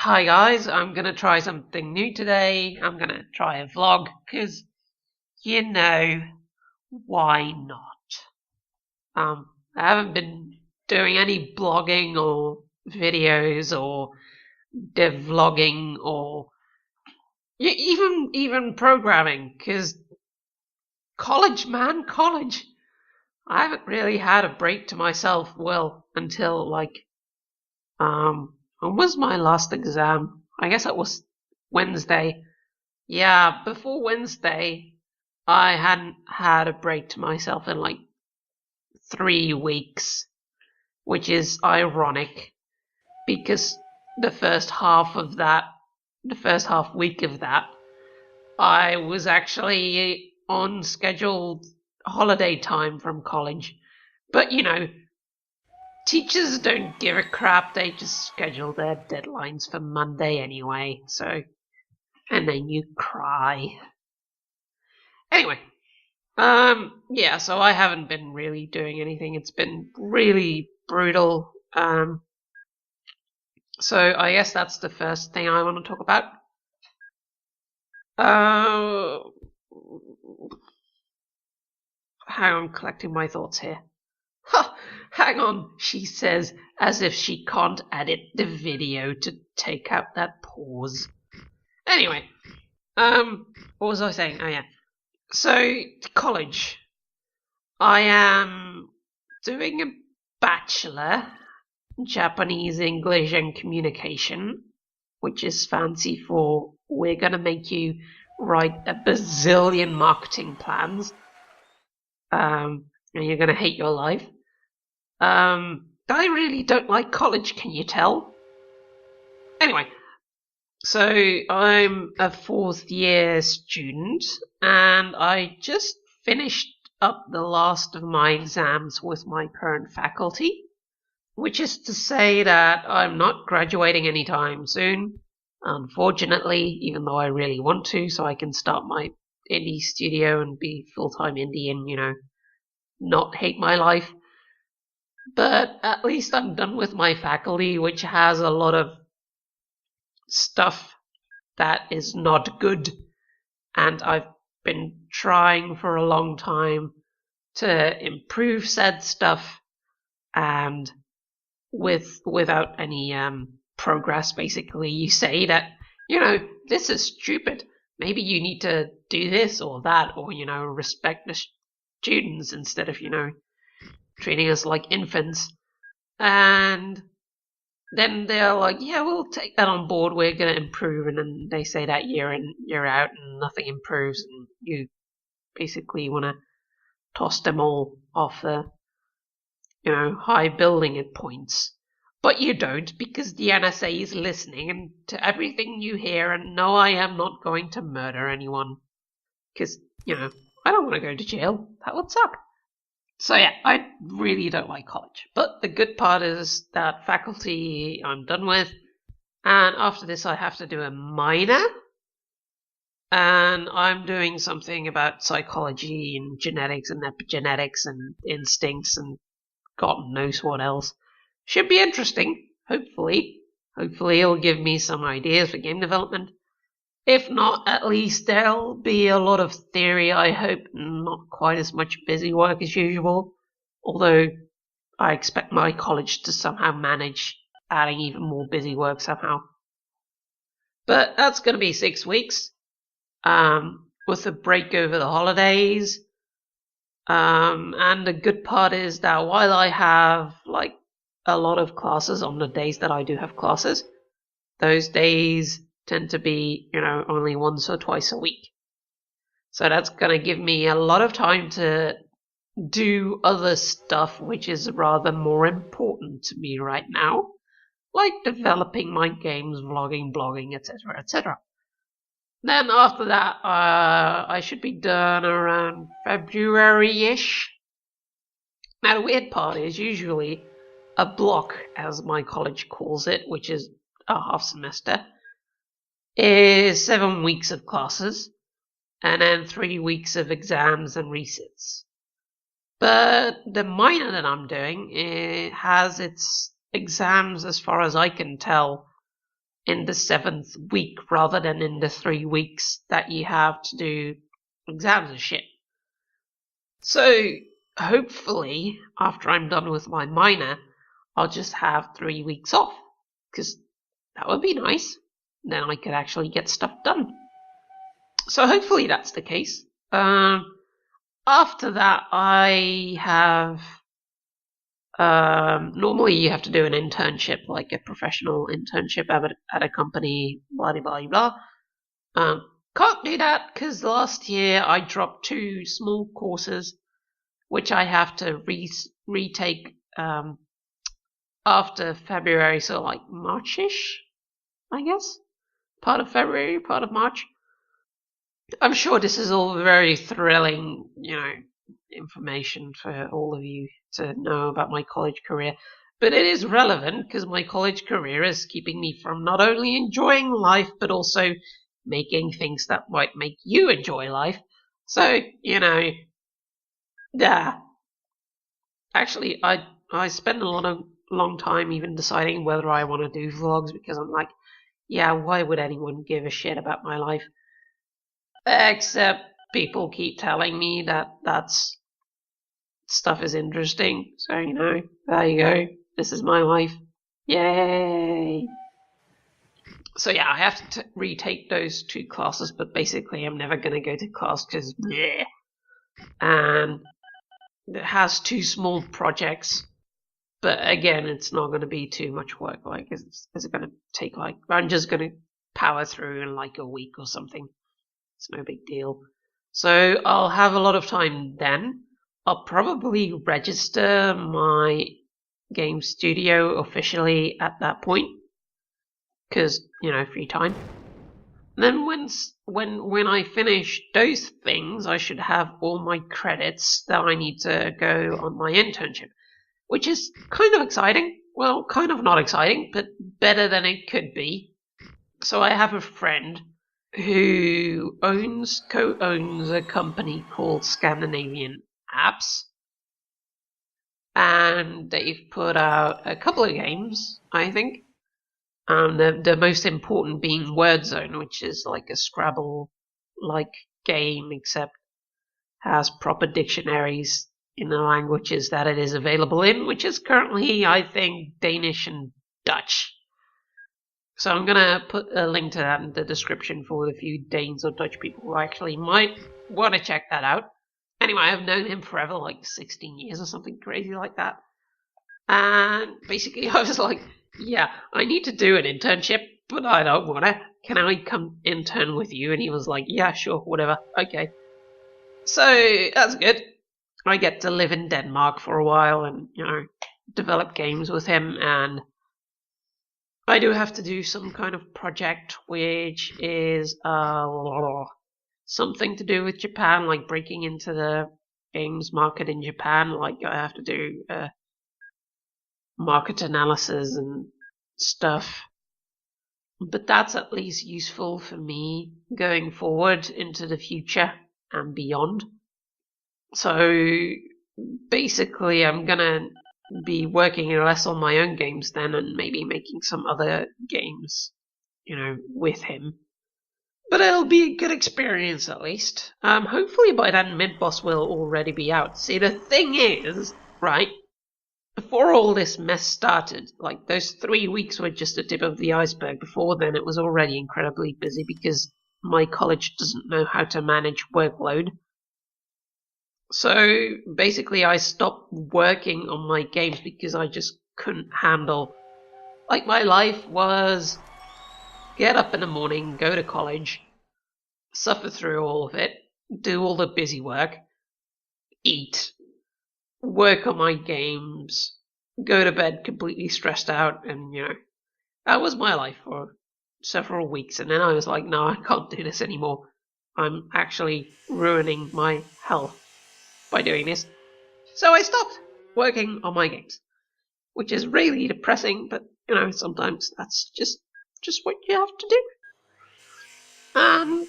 Hi guys, I'm gonna try something new today. I'm gonna try a vlog, because, why not? I haven't been doing any blogging or videos or devlogging or even programming, because college, man, college. I haven't really had a break to myself, until when was my last exam? I guess it was Wednesday. Yeah, before Wednesday, I hadn't had a break to myself in like 3 weeks, which is ironic because the first half week of that, I was actually on scheduled holiday time from college. But teachers don't give a crap, they just schedule their deadlines for Monday anyway, and then you cry. Anyway, yeah, so I haven't been really doing anything. It's been really brutal. So I guess that's the first thing I want to talk about. Hang on, collecting my thoughts here. Ha! Hang on, she says, as if she can't edit the video to take out that pause. Anyway, what was I saying? Oh yeah. So, college. I am doing a bachelor, Japanese, English and Communication, which is fancy for we're gonna make you write a bazillion marketing plans, and you're gonna hate your life. I really don't like college, can you tell? Anyway, so I'm a 4th year student, and I just finished up the last of my exams with my current faculty, which is to say that I'm not graduating anytime soon, unfortunately, even though I really want to, so I can start my indie studio and be full-time indie and, not hate my life. But at least I'm done with my faculty, which has a lot of stuff that is not good, and I've been trying for a long time to improve said stuff, and without any progress. Basically, you say that this is stupid, maybe you need to do this or that, or respect the students instead of treating us like infants. And then they're like, yeah, we'll take that on board, we're going to improve. And then they say that year in, year out, and nothing improves, and you basically want to toss them all off the, high building at points. But you don't, because the NSA is listening and to everything you hear, and no, I am not going to murder anyone. Because, I don't want to go to jail. That would suck. So yeah, I really don't like college. But the good part is that faculty I'm done with, and after this I have to do a minor, and I'm doing something about psychology and genetics and epigenetics and instincts and God knows what else. Should be interesting, hopefully. Hopefully it'll give me some ideas for game development. If not, at least there'll be a lot of theory, I hope, and not quite as much busy work as usual. Although I expect my college to somehow manage adding even more busy work somehow. But that's going to be 6 weeks, with a break over the holidays. And the good part is that while I have a lot of classes on the days that I do have classes, those days tend to be, only once or twice a week. So that's going to give me a lot of time to do other stuff which is rather more important to me right now, like developing my games, vlogging, blogging, etc., etc. Then after that, I should be done around February-ish. Now the weird part is usually a block, as my college calls it, which is a half semester, is 7 weeks of classes, and then 3 weeks of exams and resits. But the minor that I'm doing has its exams, as far as I can tell, in the 7th week rather than in the 3 weeks that you have to do exams and shit. So hopefully, after I'm done with my minor, I'll just have 3 weeks off, because that would be nice. Then I could actually get stuff done. So hopefully that's the case. After that, I have... normally you have to do an internship, like a professional internship at a company, blah, blah, blah, blah. Can't do that because last year I dropped 2 small courses, which I have to retake after February, so like March-ish, I guess. Part of February, part of March. I'm sure this is all very thrilling, information for all of you to know about my college career. But it is relevant because my college career is keeping me from not only enjoying life, but also making things that might make you enjoy life. So, yeah. Actually, I spend a long time even deciding whether I want to do vlogs, because I'm like, yeah, why would anyone give a shit about my life? Except people keep telling me that stuff is interesting. So, there you go. This is my life. Yay! So yeah, I have to retake those 2 classes, but basically I'm never going to go to class because bleh. And it has 2 small projects, but again, it's not going to be too much work. Like, it's going to take I'm just going to power through in like a week or something. It's no big deal. So I'll have a lot of time then. I'll probably register my game studio officially at that point, because, free time. And then when I finish those things, I should have all my credits that I need to go on my internship, which is kind of exciting. Well, kind of not exciting, but better than it could be. So I have a friend who co-owns a company called Scandinavian Apps, and they've put out a couple of games, I think. The most important being Word Zone, which is like a Scrabble-like game, except has proper dictionaries in the languages that it is available in, which is currently, I think, Danish and Dutch. So I'm going to put a link to that in the description for the few Danes or Dutch people who actually might want to check that out. Anyway, I've known him forever, like 16 years or something crazy like that. And basically I was like, yeah, I need to do an internship, but I don't want to. Can I come intern with you? And he was like, yeah, sure, whatever, okay. So that's good. I get to live in Denmark for a while and, develop games with him, and I do have to do some kind of project which is something to do with Japan, like breaking into the games market in Japan. Like, I have to do market analysis and stuff. But that's at least useful for me going forward into the future and beyond. So basically I'm gonna be working less on my own games then, and maybe making some other games, with him. But it'll be a good experience at least. Hopefully by then Mid-Boss will already be out. See, the thing is, right, before all this mess started, like, those 3 weeks were just the tip of the iceberg. Before then, it was already incredibly busy because my college doesn't know how to manage workload. So basically I stopped working on my games because I just couldn't handle. Like, my life was get up in the morning, go to college, suffer through all of it, do all the busy work, eat, work on my games, go to bed completely stressed out, and, that was my life for several weeks. And then I was like, no, I can't do this anymore. I'm actually ruining my health by doing this. So I stopped working on my games, which is really depressing, but, sometimes that's just what you have to do. And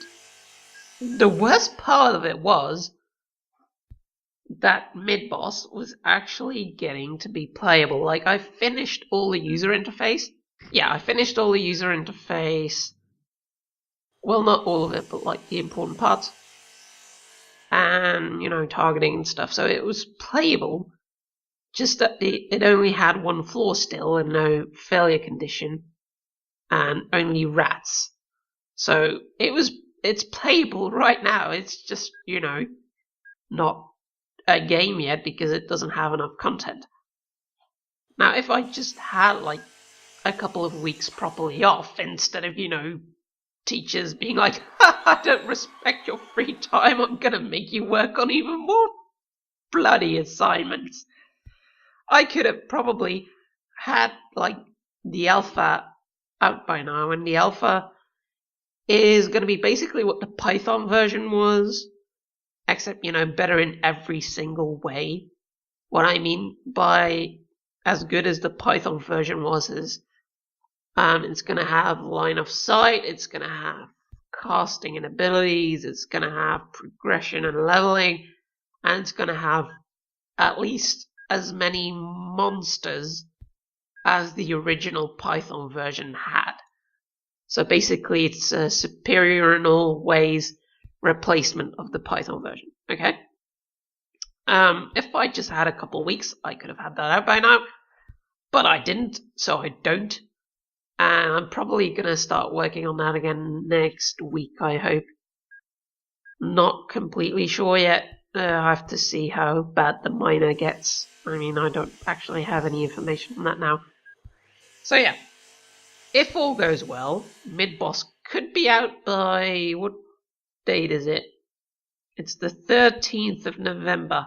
the worst part of it was that Mid-Boss was actually getting to be playable. Like, I finished all the user interface, yeah, I finished all the user interface. Well, not all of it, but like the important parts. And, targeting and stuff. So it was playable, just that it only had one flaw still and no failure condition, and only rats. So it's playable right now. It's just, not a game yet because it doesn't have enough content. Now, if I just had like a couple of weeks properly off instead of, teachers being like, I don't respect your free time, I'm gonna make you work on even more bloody assignments, I could have probably had like the alpha out by now, and the alpha is going to be basically what the Python version was, except, better in every single way. What I mean by as good as the Python version was is it's going to have line of sight, it's going to have casting and abilities, it's going to have progression and leveling, and it's going to have at least as many monsters as the original Python version had. So basically it's a superior in all ways replacement of the Python version, okay? If I just had a couple weeks, I could have had that out by now, but I didn't, so I don't. And I'm probably going to start working on that again next week, I hope. Not completely sure yet. I have to see how bad the miner gets. I mean, I don't actually have any information on that now. So yeah, if all goes well, mid-boss could be out by, what date is it? It's the 13th of November.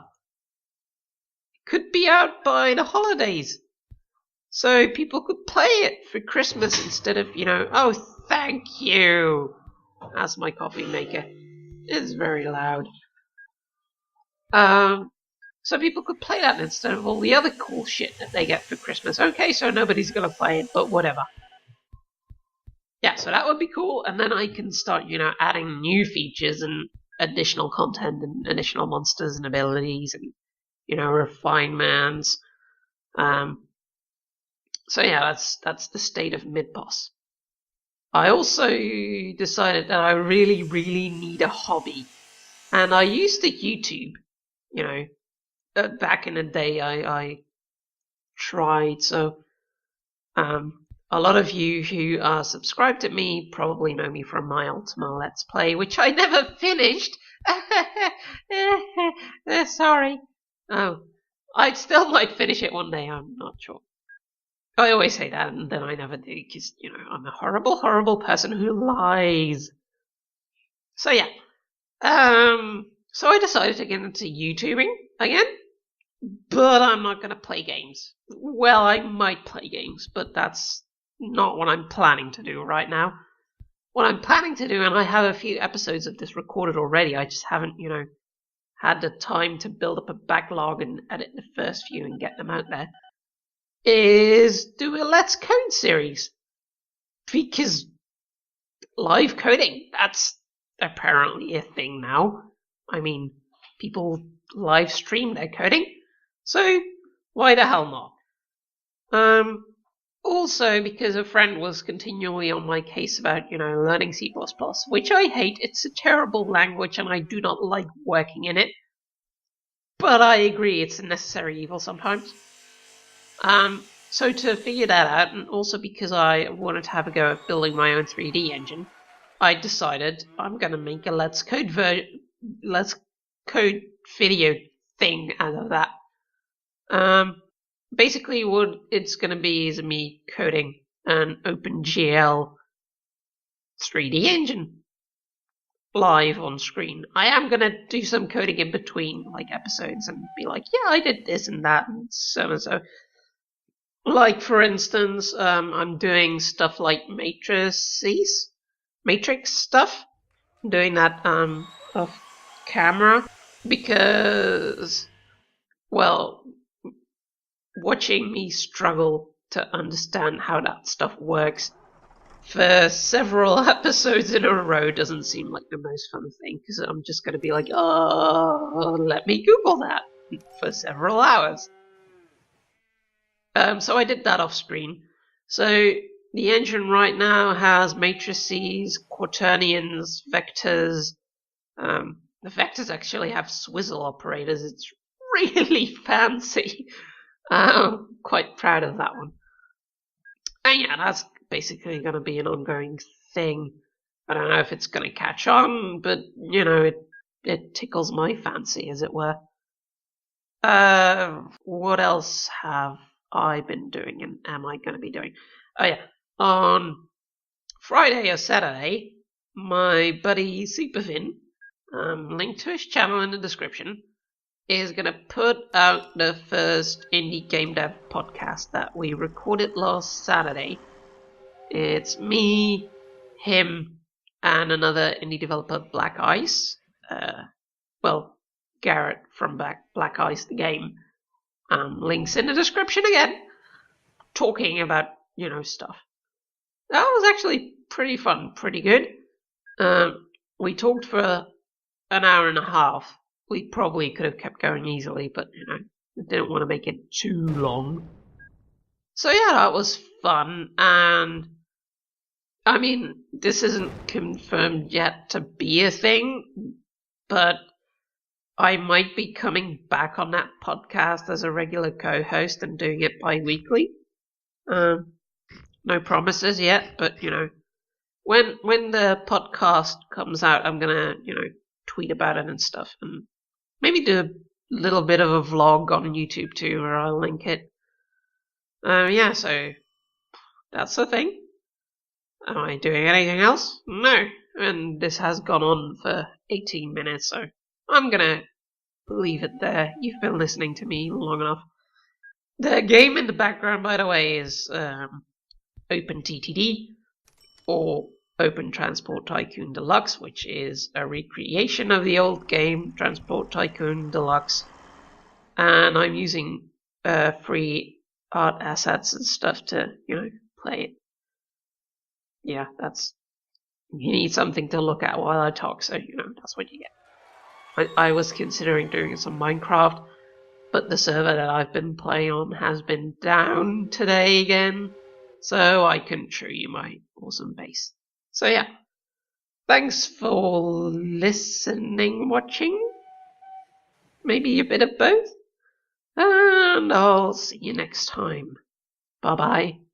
Could be out by the holidays. So people could play it for Christmas instead of, oh, thank you. That's my coffee maker. It's very loud. So people could play that instead of all the other cool shit that they get for Christmas. Okay, so nobody's gonna play it, but whatever. Yeah, so that would be cool, and then I can start, adding new features and additional content and additional monsters and abilities and, refinements. So yeah, that's the state of mid-boss. I also decided that I really, really need a hobby. And I used the YouTube, back in the day I tried. So a lot of you who are subscribed to me probably know me from my Ultima Let's Play, which I never finished. Sorry. Oh, I still might finish it one day, I'm not sure. I always say that, and then I never do, because, I'm a horrible, horrible person who lies. So yeah. So I decided to get into YouTubing again, but I'm not going to play games. Well, I might play games, but that's not what I'm planning to do right now. What I'm planning to do, and I have a few episodes of this recorded already, I just haven't, had the time to build up a backlog and edit the first few and get them out there, is do a Let's Code series. Because live coding, that's apparently a thing now. I mean, people live stream their coding, so why the hell not? Also, because a friend was continually on my case about, learning C++, which I hate. It's a terrible language and I do not like working in it. But I agree, it's a necessary evil sometimes. So to figure that out, and also because I wanted to have a go at building my own 3D engine, I decided I'm going to make a Let's Code video thing out of that. Basically what it's going to be is me coding an OpenGL 3D engine live on screen. I am going to do some coding in between like episodes and be like, yeah, I did this and that and so and so. Like, for instance, I'm doing stuff like matrix stuff. I'm doing that off camera because, well, watching me struggle to understand how that stuff works for several episodes in a row doesn't seem like the most fun thing, because I'm just going to be like, oh, let me Google that for several hours. So I did that off screen. So the engine right now has matrices, quaternions, vectors. The vectors actually have swizzle operators. It's really fancy. I'm quite proud of that one. And yeah, that's basically going to be an ongoing thing. I don't know if it's going to catch on, but it tickles my fancy, as it were. What else have I been doing, and am I going to be doing? Oh yeah, on Friday or Saturday, my buddy Superfin, link to his channel in the description, is going to put out the first indie game dev podcast that we recorded last Saturday. It's me, him, and another indie developer, Black Ice. Garrett from Black Ice the game. Links in the description again. Talking about, stuff. That was actually pretty fun, pretty good. We talked for an hour and a half. We probably could have kept going easily, but, I didn't want to make it too long. So yeah, that was fun, and I mean, this isn't confirmed yet to be a thing, but I might be coming back on that podcast as a regular co-host and doing it bi-weekly. No promises yet, but, when the podcast comes out, I'm gonna, tweet about it and stuff, and maybe do a little bit of a vlog on YouTube too, where I'll link it. Yeah, so that's the thing. Am I doing anything else? No. And this has gone on for 18 minutes, so I'm gonna leave it there. You've been listening to me long enough. The game in the background, by the way, is OpenTTD, or Open Transport Tycoon Deluxe, which is a recreation of the old game, Transport Tycoon Deluxe. And I'm using free art assets and stuff to, play it. Yeah, you need something to look at while I talk, so, that's what you get. I was considering doing some Minecraft, but the server that I've been playing on has been down today again, so I couldn't show you my awesome base. So yeah, thanks for listening, watching, maybe a bit of both, and I'll see you next time. Bye bye.